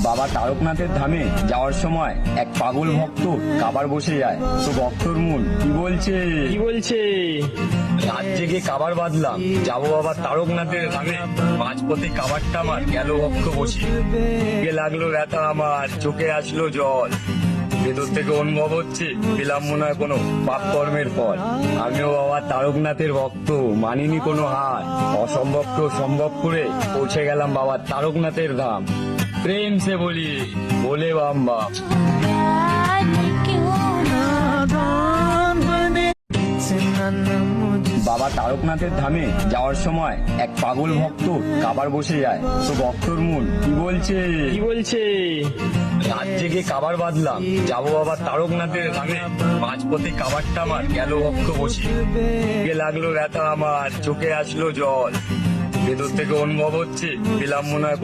বাবা তারকনাথের ধামে যাওয়ার সময় এক পাগল ভক্ত কাবার বসে যায়। তো ভক্তর মন কি বলছে রাত জেগে কাবার বাঁধলাম, যাবো বাবা তারকনাথের ধামে, মাঝপথে কাবারটা আমার গেল ভক্ত বসে, গে লাগলো ব্যথা আমার, চোখে আসলো জল, ভেতর থেকে অনুভব হচ্ছে পেলাম মনে হয় কোনো পাপ কর্মের ফল। আমিও বাবা তারকনাথের ভক্ত, মানিনি কোনো হার, অসম্ভবকে সম্ভব করে পৌঁছে গেলাম বাবা তারকনাথের ধাম। প্রেম সে বলি বলে বাম বাম। বাবা তারকনাথের ধামে যাওয়ার সময় এক পাগল ভক্ত কাবার বসে যায়। তো ভক্তর মন কি বলছে রাত জেগে কাবার বাঁধলাম, যাবো বাবা তারকনাথের ধামে, মাঝপথে কাবারটা আমার গেল ভক্ত বসে, গে লাগলো ব্যথা আমার, চোখে আসলো জল, ভেতর থেকে অনুভব হচ্ছে পেলাম মনে হয়